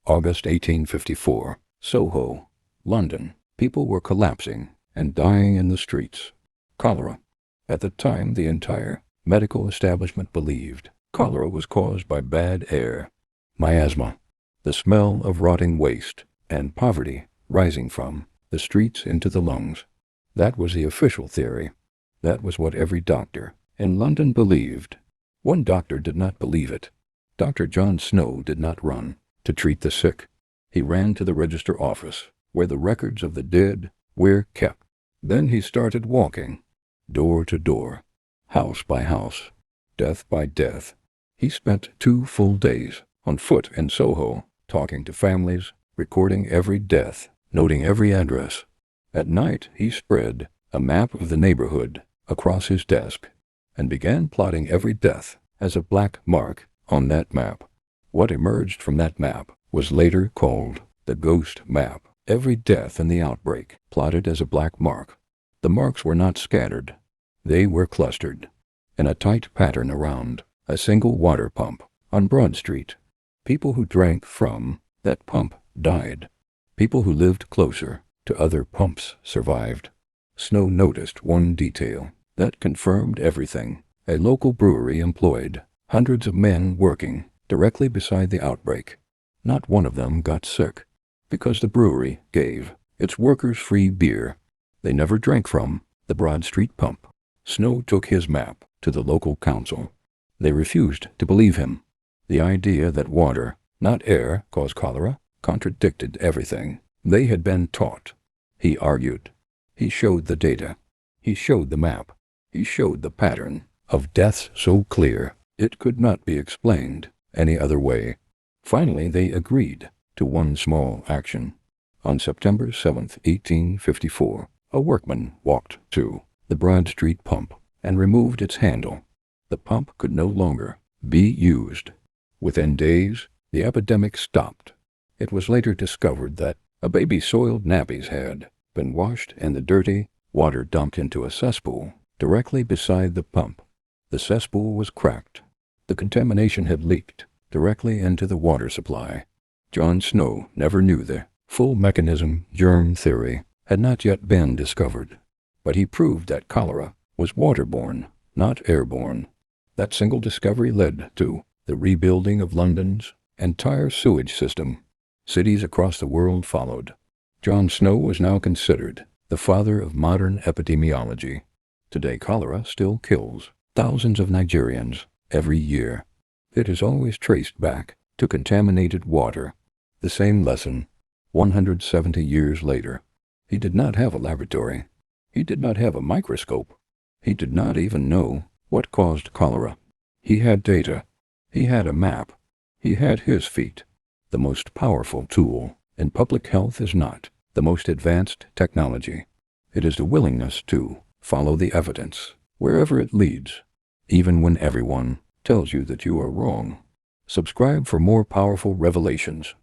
August 1854, Soho, London. People were collapsing and dying in the streets. Cholera. At the time, the entire medical establishment believed cholera was caused by bad air. Miasma. The smell of rotting waste and poverty rising from the streets into the lungs. That was the official theory. That was what every doctor in London believed. One doctor did not believe it. Dr. John Snow did not run to treat the sick. He ran to the register office, where the records of the dead were kept. Then he started walking, door to door, house by house, death by death. He spent 2 full days on foot in Soho, talking to families, recording every death, noting every address. At night, he spread a map of the neighborhood across his desk and began plotting every death as a black mark on that map. What emerged from that map was later called the ghost map. Every death in the outbreak plotted as a black mark. The marks were not scattered. They were clustered in a tight pattern around a single water pump on Broad Street. People who drank from that pump died. People who lived closer to other pumps survived. Snow noticed one detail that confirmed everything. A local brewery employed hundreds of men working directly beside the outbreak. Not one of them got sick, because the brewery gave its workers free beer. They never drank from the Broad Street pump. Snow took his map to the local council. They refused to believe him. The idea that water, not air, caused cholera contradicted everything they had been taught. He argued. He showed the data. He showed the map. He showed the pattern of deaths so clear it could not be explained any other way. Finally, they agreed to one small action. On September 7th, 1854, a workman walked to the Broad Street pump and removed its handle. The pump could no longer be used. Within days, the epidemic stopped. It was later discovered that a baby's soiled nappies had been washed and the dirty water dumped into a cesspool directly beside the pump. The cesspool was cracked. The contamination had leaked directly into the water supply. John Snow never knew the full mechanism. Germ theory had not yet been discovered, but he proved that cholera was waterborne, not airborne. That single discovery led to the rebuilding of London's entire sewage system. Cities across the world followed. John Snow was now considered the father of modern epidemiology. Today, cholera still kills thousands of Nigerians every year. It is always traced back to contaminated water. The same lesson, 170 years later. He did not have a laboratory. He did not have a microscope. He did not even know what caused cholera. He had data. He had a map. He had his feet. The most powerful tool in public health is not the most advanced technology. It is the willingness to follow the evidence wherever it leads, even when everyone tells you that you are wrong. Subscribe for more powerful revelations.